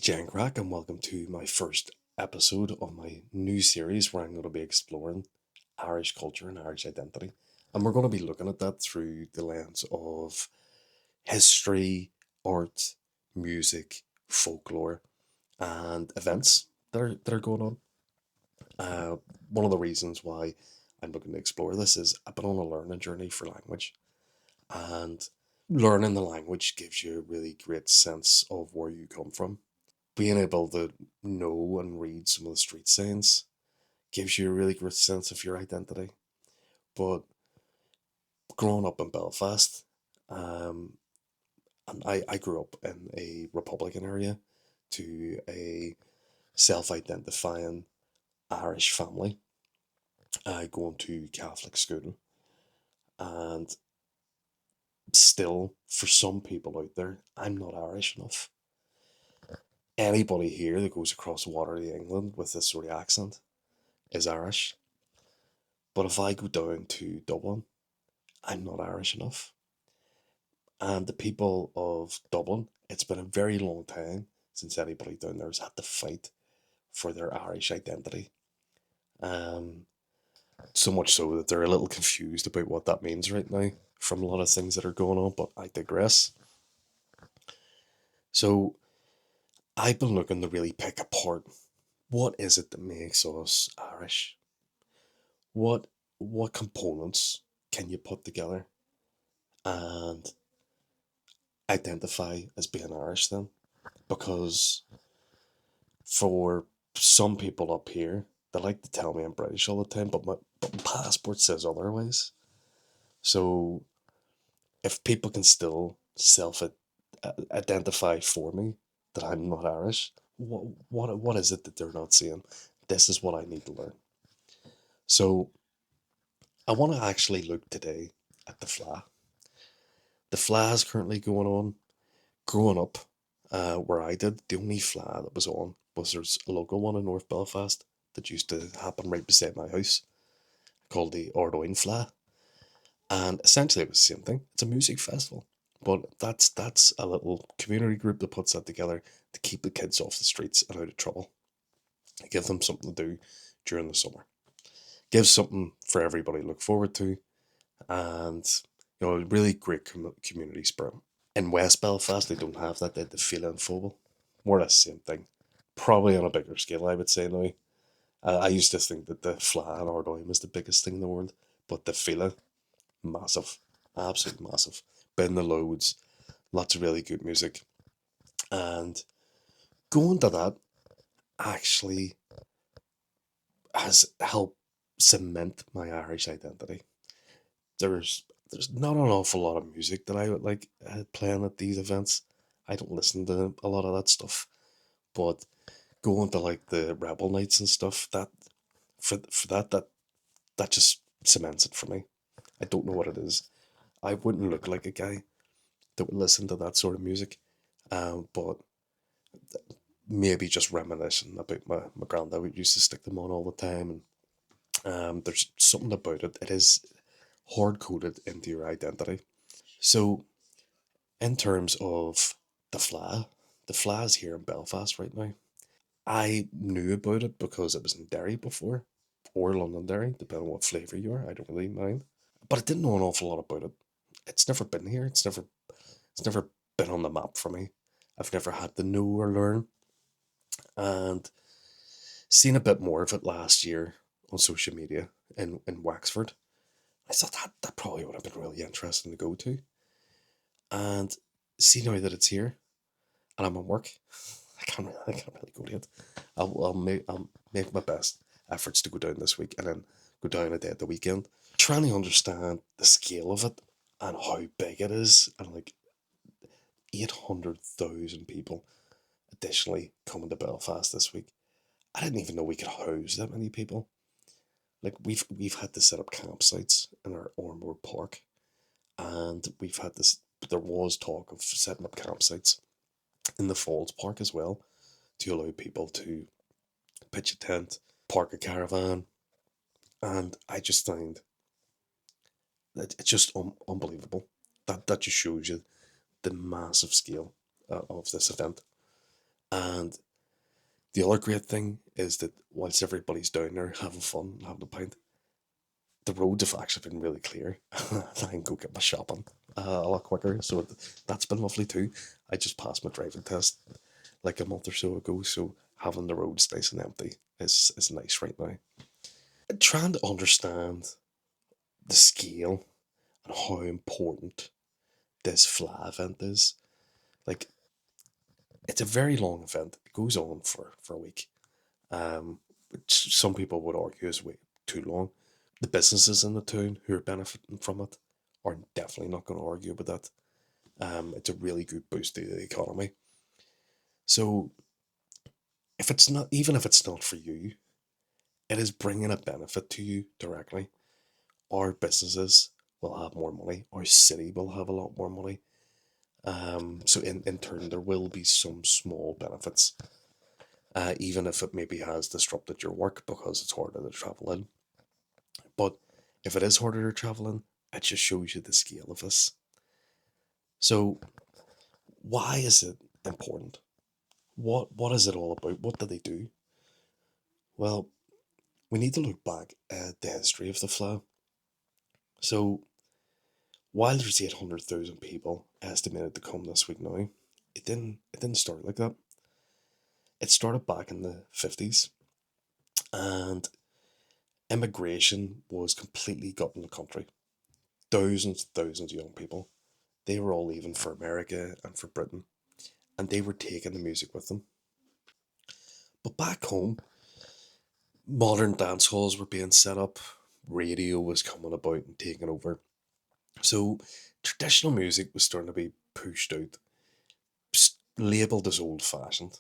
Jen Crack, and welcome to my first episode of my new series where I'm going to be exploring Irish culture and Irish identity. And we're going to be looking at that through the lens of history, art, music, folklore, and events that are going on. Uh, One of the reasons why I'm looking to explore this is I've been on a learning journey for language, and learning the language gives you a really great sense of where you come from. Being able to know and read some of the street signs gives you a really great sense of your identity. But growing up in Belfast, um, and I grew up in a Republican area to a self identifying Irish family, going to Catholic school. And still, for some people out there, I'm not Irish enough. Anybody here that goes across the water to England with this sort of accent is Irish. But if I go down to Dublin, I'm not Irish enough. And the people of Dublin, it's been a very long time since anybody down there has had to fight for their Irish identity. Um, so much so that they're a little confused about what that means right now from a lot of things that are going on, but I digress. So I've been looking to really pick apart what is it that makes us Irish? What what components can you put together and identify as being Irish then? Because for some people up here, they like to tell me I'm British all the time, but my passport says otherwise. So if people can still self identify for me that I'm not Irish, what is it that they're not seeing? This is what I need to learn. So I want to actually look today at the Fleadh. The Fleadh is currently going on. Growing up, where I did, the only Fleadh that was on was there's a local one in North Belfast that used to happen right beside my house called the Ardoin Fleadh. And essentially it was the same thing. It's a music festival. But that's a little community group that puts that together to keep the kids off the streets and out of trouble. Give them something to do during the summer. Give something for everybody to look forward to, and really great community spirit. In West Belfast, they don't have that. They have the Fleadh Cheoil. More or less the same thing. Probably on a bigger scale, I would say now. I used to think that the Fleadh and Ardoin was the biggest thing in the world, but the Fleadh, massive, absolutely massive. Been the loads, lots of really good music, and going to that actually has helped cement my Irish identity. There's not an awful lot of music that I would like playing at these events. I don't listen to a lot of that stuff, but going to like the rebel nights and stuff, that for that just cements it for me. I don't know what it is. I wouldn't look like a guy that would listen to that sort of music, but maybe just reminiscing about my granddad who used to stick them on all the time, and there's something about it. It is hard coded into your identity. So in terms of the Fleadh, the Fleadh is here in Belfast right now. I knew about it because it was in Derry before, or Londonderry, depending on what flavour you are. I don't really mind, but I didn't know an awful lot about it. It's never been here. It's never been on the map for me. I've never had to know or learn, and seen a bit more of it last year on social media in Wexford. I thought that probably would have been really interesting to go to, and see now that it's here and I'm at work, I can't really go to it. I'll make my best efforts to go down this week and then go down a day at the weekend. Trying to understand the scale of it and how big it is, and like 800,000 people additionally coming to Belfast this week. I didn't even know we could house that many people. Like we've had to set up campsites in our Ormore Park, and we've had this. There was talk of setting up campsites in the Falls Park as well to allow people to pitch a tent, park a caravan, and I just find that it's just unbelievable. That just shows you the massive scale of this event. And the other great thing is that whilst everybody's down there having fun, having a pint, the roads have actually been really clear. I can go get my shopping a lot quicker. So that's been lovely too. I just passed my driving test like a month or so ago, so having the roads nice and empty is nice right now. Trying to understand the scale and how important this Fleadh event is. Like, it's a very long event. It goes on for a week. Which some people would argue is way too long. The businesses in the town who are benefiting from it are definitely not going to argue with that. It's a really good boost to the economy. So if it's not, even if it's not for you, it is bringing a benefit to you directly. Our businesses will have more money. Our city will have a lot more money. So in turn, there will be some small benefits, even if it maybe has disrupted your work because it's harder to travel in. But if it is harder to travel in, it just shows you the scale of this. So why is it important? What is it all about? What do they do? Well, we need to look back at the history of the Fleadh. So while there's 800,000 people estimated to come this week now, it didn't start like that. It started back in the 50s, and immigration was completely gutting the country. Thousands and thousands of young people. They were all leaving for America and for Britain, and they were taking the music with them. But back home, modern dance halls were being set up, radio was coming about and taking over. So traditional music was starting to be pushed out, labelled as old fashioned.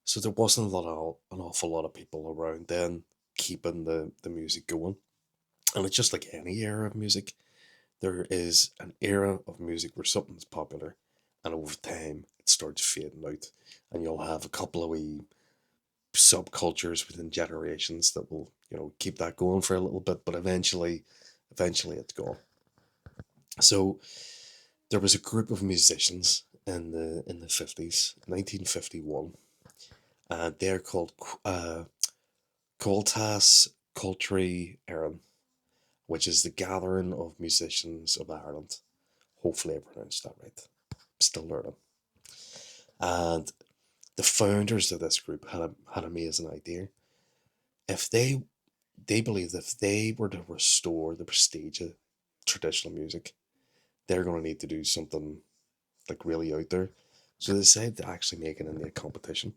So there wasn't an awful lot of people around then keeping the music going. And it's just like any era of music. There is an era of music where something's popular, and over time it starts fading out, and you'll have a couple of wee subcultures within generations that will keep that going for a little bit, but eventually it's gone. So there was a group of musicians in the 50s, 1951, and they're called Coltas Cultry Éireann, which is the gathering of musicians of Ireland. Hopefully I pronounced that right. Still learning. And the founders of this group had an amazing idea. If they believed if they were to restore the prestige of traditional music, they're going to need to do something like really out there. So they decided to actually make it into a competition.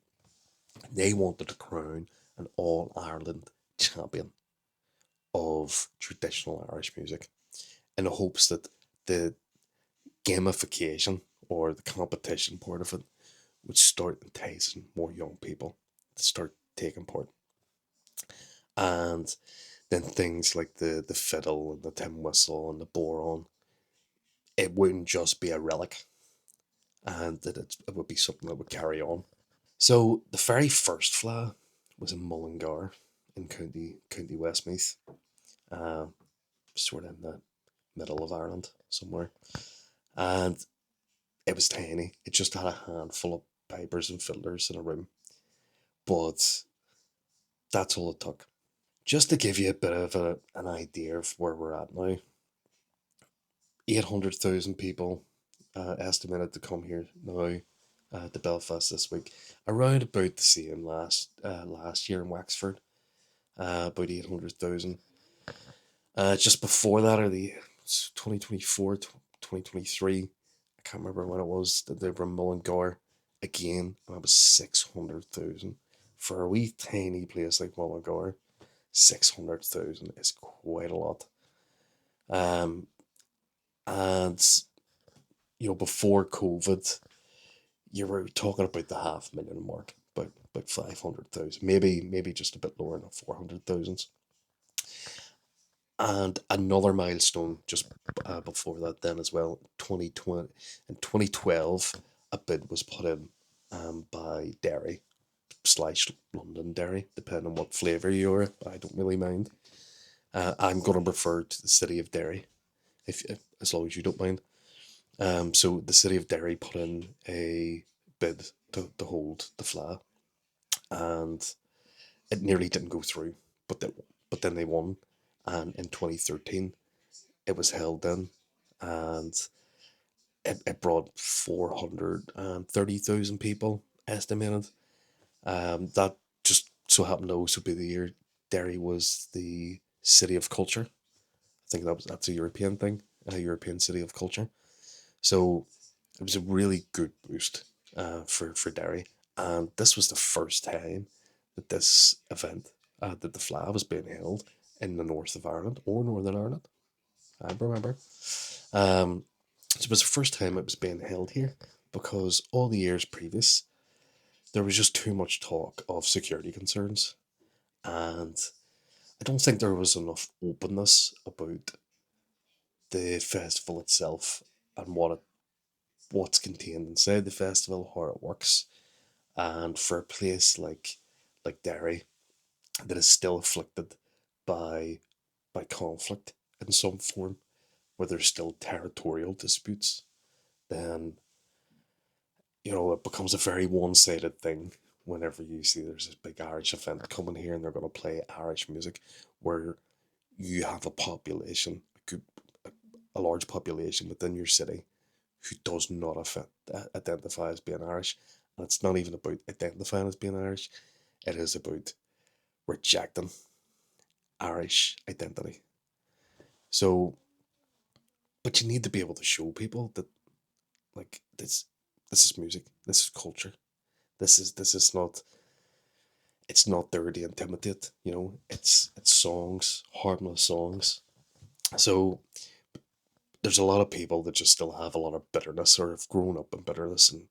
They wanted to crown an All Ireland champion of traditional Irish music in the hopes that the gamification or the competition part of it would start enticing more young people to start taking part. And then things like the fiddle and the tin whistle and the boron, it wouldn't just be a relic, and that it would be something that would carry on. So the very first Fleadh was in Mullingar in County Westmeath, uh, sort of in the middle of Ireland somewhere, and it was tiny. It just had a handful of pipers and fiddlers in a room, but that's all it took. Just to give you a bit of an idea of where we're at now, 800,000 people estimated to come here now to Belfast this week. Around about the same last year in Wexford, about 800,000. Just before that, or the 2024, 2023, I can't remember when it was, that they were in Mullingar again, and it was 600,000. For a wee tiny place like Mullingar, 600,000 is quite a lot. Um, and before COVID, you were talking about the 500,000 mark, about 500,000, maybe just a bit lower than 400,000. And another milestone just before that, then as well, 2020 in 2012, a bid was put in by Derry slash London Derry, depending on what flavour you're. I don't really mind. I'm going to refer to the city of Derry, if as long as you don't mind. So the city of Derry put in a bid to hold the Fleadh, and it nearly didn't go through, but then they won, and in 2013 it was held in, and it brought 430,000 people estimated. That just so happened to also be the year Derry was the city of culture. I think that's a European thing, a European city of culture. So it was a really good boost for Derry, and this was the first time that this event, that the Fleadh was being held in the north of Ireland or Northern Ireland. I remember. Um, so it was the first time it was being held here, because all the years previous there was just too much talk of security concerns, and I don't think there was enough openness about the festival itself and what's contained inside the festival, how it works, and for a place like Derry that is still afflicted by conflict in some form, where there's still territorial disputes, then it becomes a very one-sided thing whenever you see there's this big Irish event coming here and they're going to play Irish music, where you have a population, a large population within your city who does not identify as being Irish. And it's not even about identifying as being Irish, it is about rejecting Irish identity. So, but you need to be able to show people that, like, this is music, this is culture, this is not, it's not there to intimidate, it's songs, harmless songs. So there's a lot of people that just still have a lot of bitterness, or have grown up in bitterness, and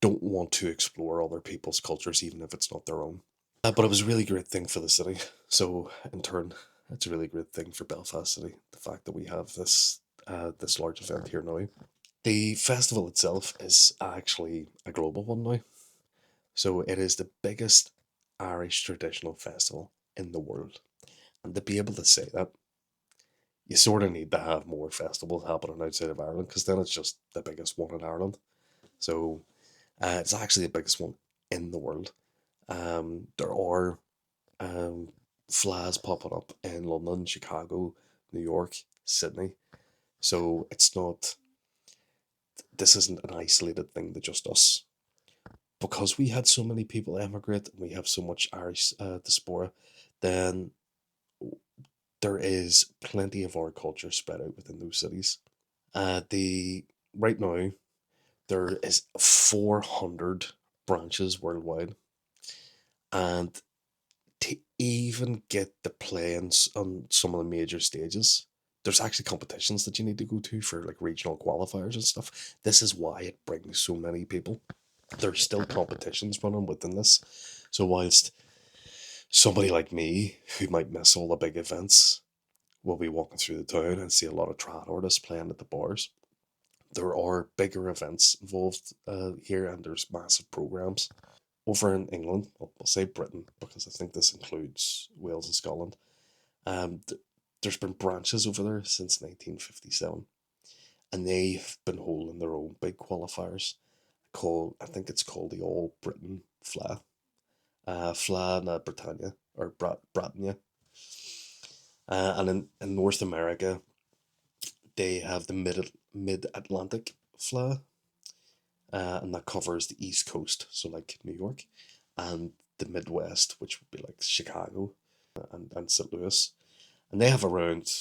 don't want to explore other people's cultures, even if it's not their own. But it was a really great thing for the city. So in turn, it's a really great thing for Belfast City. The fact that we have this large event here now. The festival itself is actually a global one now. So it is the biggest Irish traditional festival in the world. And to be able to say that, you sort of need to have more festivals happening outside of Ireland, because then it's just the biggest one in Ireland. So it's actually the biggest one in the world. There are Fleadhs popping up in London, Chicago, New York, Sydney. So it's not, this isn't an isolated thing to just us. Because we had so many people emigrate and we have so much Irish diaspora, then there is plenty of our culture spread out within those cities. The Right now there is 400 branches worldwide, and to even get the play on some of the major stages, there's actually competitions that you need to go to for like regional qualifiers and stuff. This is why it brings so many people. There's still competitions running within this. So whilst somebody like me, who might miss all the big events, will be walking through the town and see a lot of trad artists playing at the bars, there are bigger events involved here, and there's massive programs. Over in England, I'll say Britain because I think this includes Wales and Scotland. There's been branches over there since 1957, and they've been holding their own big qualifiers. I think it's called the All Britain Fleadh, Fleadh na Britannia, or Britannia. And in North America, they have the Mid Atlantic Fleadh, and that covers the East Coast, so like New York, and the Midwest, which would be like Chicago and St. Louis, and they have around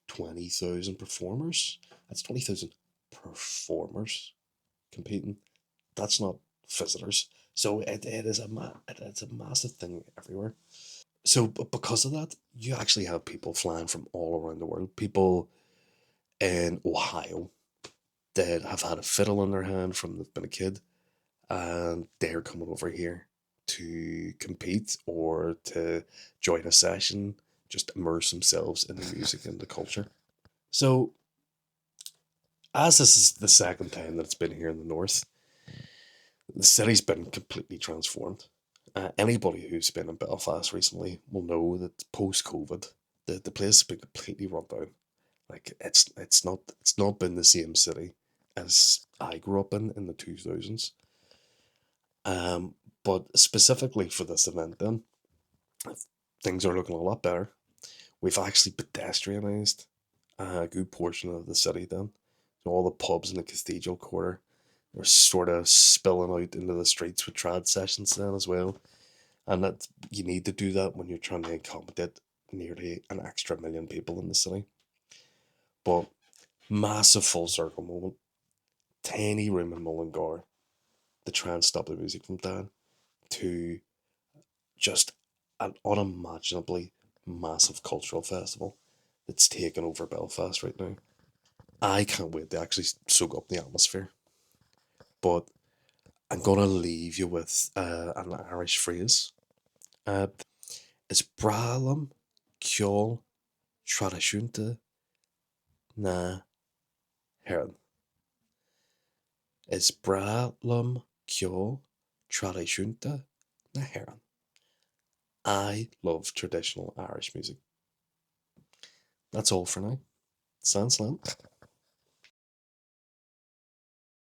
20,000 performers. That's 20,000 performers competing. That's not visitors. So it's a massive thing everywhere. So because of that, you actually have people flying from all around the world. People in Ohio that have had a fiddle in their hand from they've been a kid, and they're coming over here to compete or to join a session, just immerse themselves in the music and the culture. So, as this is the second time that it's been here in the north, the city's been completely transformed. Anybody who's been in Belfast recently will know that post COVID, the place has been completely run down. Like it's not been the same city as I grew up in the 2000s. Um, but specifically for this event, then things are looking a lot better. We've actually pedestrianised a good portion of the city. Then so all the pubs in the Cathedral Quarter are sort of spilling out into the streets with trad sessions then as well. And that you need to do that when you're trying to accommodate nearly an extra million people in the city. But massive full circle moment, tiny room in Mullingar to try and stop the music from dying, to just an unimaginably massive cultural festival that's taken over Belfast right now. I can't wait to actually soak up the atmosphere. But I'm gonna leave you with an Irish phrase. Is bralam ceol tradiisiúnta na hÉireann. Is bralam ceol tradiisiúnta na hÉireann. I love traditional Irish music. That's all for now. Sans